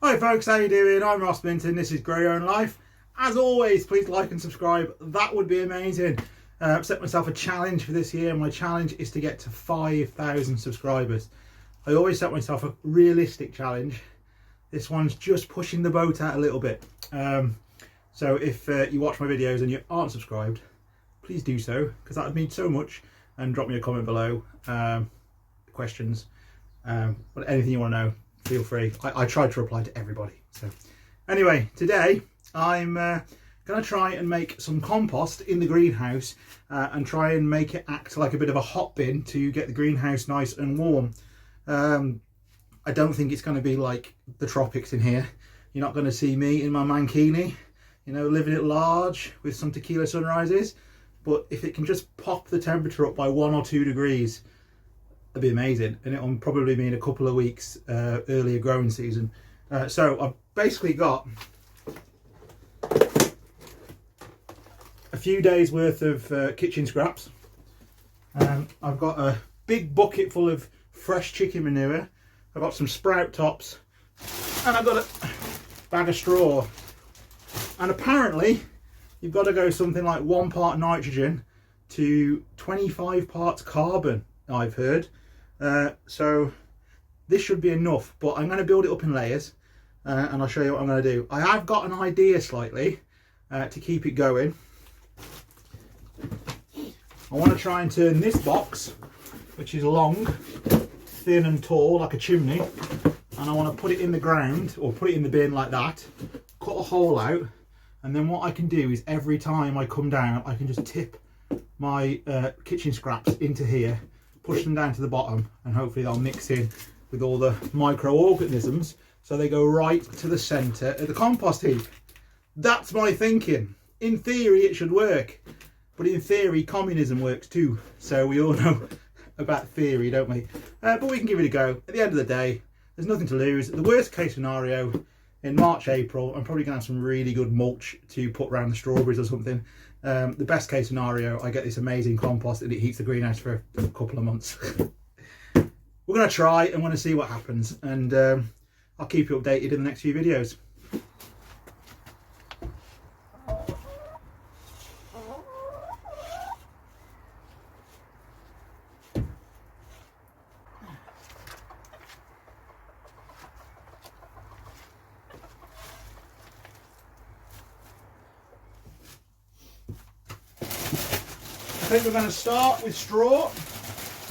Hi folks, how you doing? I'm Ross Minton, this is Grow Your Own Life. As always, please like and subscribe, that would be amazing. I've set myself a challenge for this year. My challenge is to get to 5,000 subscribers. I always set myself a realistic challenge. This one's just pushing the boat out a little bit. So if you watch my videos and you aren't subscribed, please do so, because that would mean so much. And drop me a comment below, questions, but anything you want to know, feel free. I try to reply to everybody. So anyway, today I'm going to try and make some compost in the greenhouse and try and make it act like a bit of a hot bin to get the greenhouse nice and warm. I don't think it's going to be like the tropics in here. You're not going to see me in my mankini, you know, living at large with some tequila sunrises. But if it can just pop the temperature up by 1 or 2 degrees, that'd be amazing. And it'll probably mean a couple of weeks earlier growing season. So I've basically got a few days worth of kitchen scraps. I've got a big bucket full of fresh chicken manure. I've got some sprout tops, and I've got a bag of straw. And apparently you've got to go something like 1 part nitrogen to 25 parts carbon, I've heard. So this should be enough, but I'm going to build it up in layers and I'll show you what I'm going to do. I have got an idea slightly to keep it going. I want to try and turn this box, which is long, thin and tall like a chimney, and I want to put it in the ground or put it in the bin like that, cut a hole out, and then what I can do is every time I come down I can just tip my kitchen scraps into here, push them down to the bottom, and hopefully they'll mix in with all the microorganisms so they go right to the centre of the compost heap. That's my thinking. In theory it should work, but in theory communism works too, so we all know about theory, don't we? But we can give it a go. At the end of the day, there's nothing to lose. The worst case scenario, in March, April, I'm probably going to have some really good mulch to put around the strawberries or something. The best case scenario, I get this amazing compost and it heats the greenhouse for a couple of months. We're going to try and want to see what happens, and I'll keep you updated in the next few videos. I think we're going to start with straw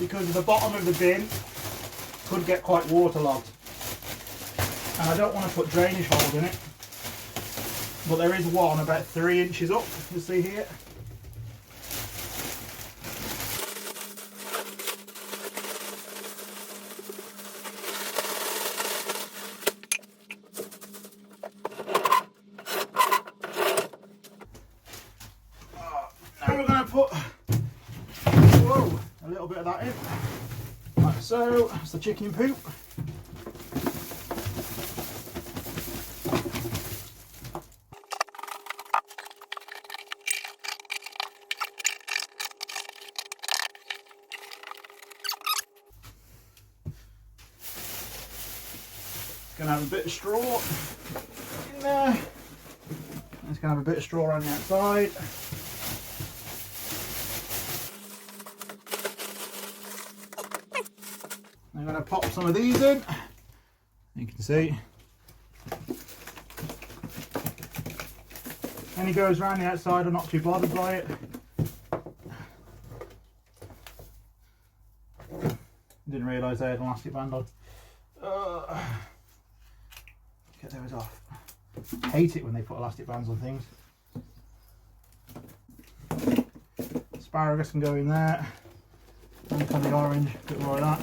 because the bottom of the bin could get quite waterlogged, and I don't want to put drainage holes in it, but there is one about 3 inches up, you see here. Now we're going to put a little bit of that in, like so. That's the chicken poop. It's going to have a bit of straw in there. It's going to have a bit of straw on the outside. I'm going to pop some of these in. You can see. Any goes around the outside, I'm not too bothered by it. Didn't realise they had an elastic band on. Get those off. I hate it when they put elastic bands on things. Asparagus can go in there. Look on the orange, a bit more of that.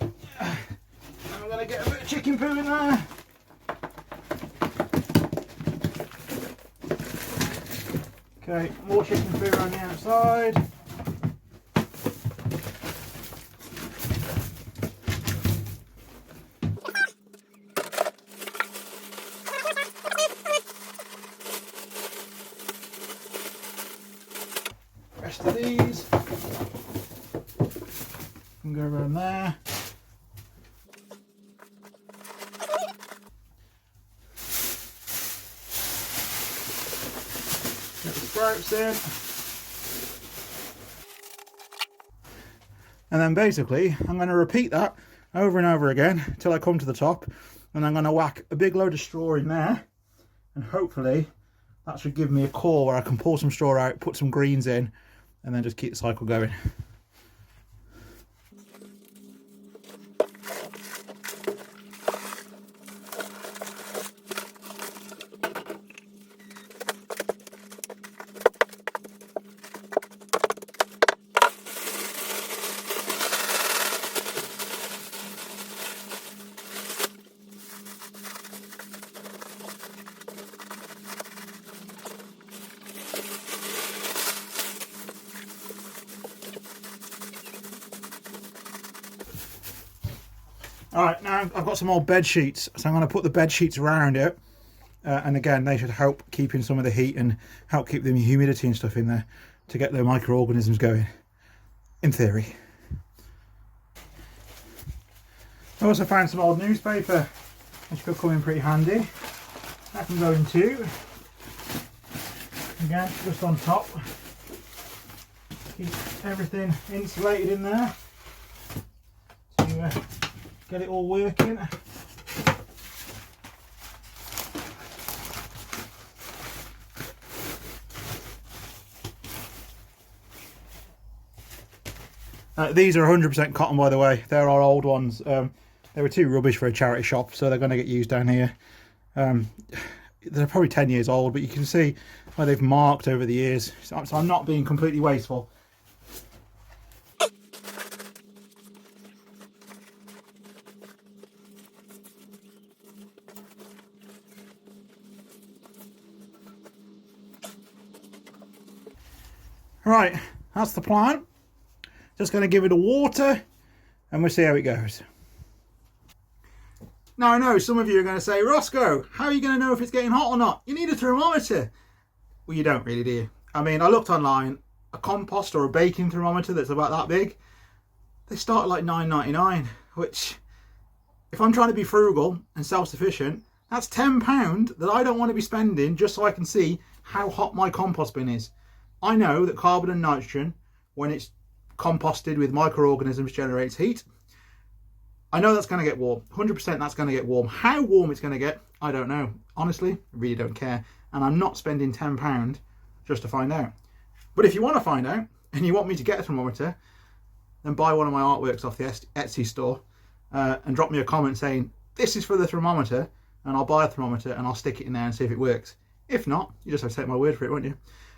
And we're going to get a bit of chicken poo in there. Okay, more chicken poo around the outside. Rest of these can go around there. sprouts in. And then basically I'm going to repeat that over and over again until I come to the top, and I'm going to whack a big load of straw in there, and hopefully that should give me a core where I can pull some straw out, put some greens in, and then just keep the cycle going. Alright, now I've got some old bed sheets, so I'm going to put the bed sheets around it, and again they should help keeping some of the heat and help keep the humidity and stuff in there to get the microorganisms going, in theory. I also found some old newspaper, which could come in pretty handy. That can go in too. Again, just on top. Keep everything insulated in there to get it all working. These are 100% cotton, by the way. They're our old ones. They were too rubbish for a charity shop, so they're going to get used down here. They're probably 10 years old, but you can see where they've marked over the years. So I'm not being completely wasteful. Right, that's the plan. Just going to give it a water and we'll see how it goes. Now I know some of you are going to say, Roscoe, how are you going to know if it's getting hot or not? You need a thermometer. Well, you don't really, do you? I mean, I looked online, a compost or a baking thermometer that's about that big, they start at like $9.99, which, if I'm trying to be frugal and self-sufficient, that's £10 that I don't want to be spending just so I can see how hot my compost bin is. I know that carbon and nitrogen, when it's composted with microorganisms, generates heat. I know that's going to get warm. 100% that's going to get warm. How warm it's going to get, I don't know. Honestly, I really don't care. And I'm not spending £10 just to find out. But if you want to find out, and you want me to get a thermometer, then buy one of my artworks off the Etsy store and drop me a comment saying, this is for the thermometer, and I'll buy a thermometer and I'll stick it in there and see if it works. If not, you just have to take my word for it, won't you?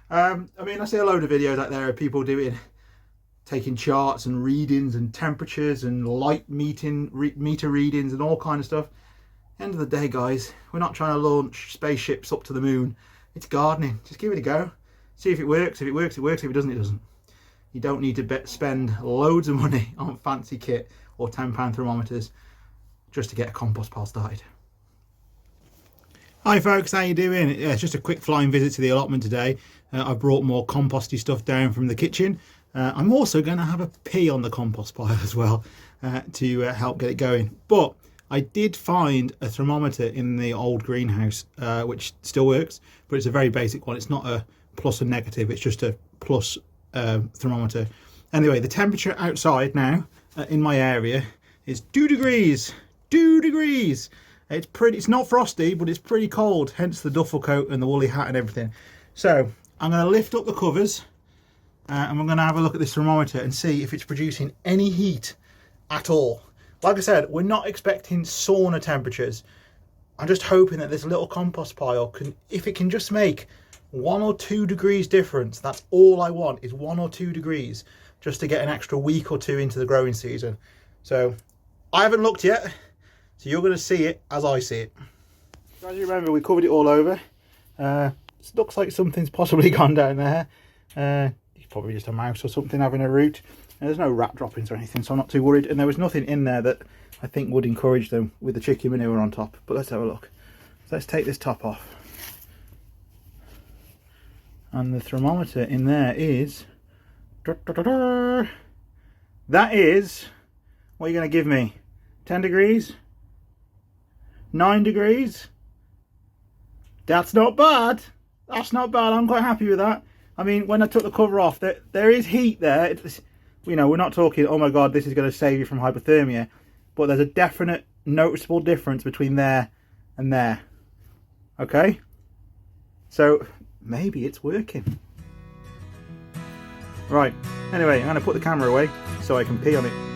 I mean, I see a load of videos out there of people taking charts and readings and temperatures and light meter readings and all kind of stuff. End of the day, guys, we're not trying to launch spaceships up to the moon. It's gardening. Just give it a go. See if it works. If it works, it works. If it doesn't, it doesn't. You don't need to spend loads of money on fancy kit or £10 thermometers just to get a compost pile started. Hi folks, how you doing? Yeah, it's just a quick flying visit to the allotment today. I brought more composty stuff down from the kitchen. I'm also going to have a pee on the compost pile as well to help get it going. But I did find a thermometer in the old greenhouse, which still works, but it's a very basic one. It's not a plus and negative, it's just a plus thermometer. Anyway, the temperature outside now in my area is 2 degrees. 2 degrees. It's not frosty, but it's pretty cold, hence the duffel coat and the woolly hat and everything. So I'm going to lift up the covers and we're going to have a look at this thermometer and see if it's producing any heat at all. Like I said, we're not expecting sauna temperatures. I'm just hoping that this little compost pile if it can just make 1 or 2 degrees difference, that's all I want, is 1 or 2 degrees, just to get an extra week or two into the growing season. So I haven't looked yet. So you're going to see it as I see it. As you remember, we covered it all over. It looks like something's possibly gone down there. It's probably just a mouse or something having a root. And there's no rat droppings or anything, so I'm not too worried. And there was nothing in there that I think would encourage them with the chicken manure on top. But let's have a look. So let's take this top off. And the thermometer in there is... That is... What are you going to give me? 10 degrees? 9 degrees. That's not bad. That's not bad. I'm quite happy with that. I mean, when I took the cover off, there is heat there. It's, you know, we're not talking, oh my God, this is going to save you from hypothermia. But there's a definite noticeable difference between there and there. Okay? So, maybe it's working. Right, anyway, I'm going to put the camera away so I can pee on it.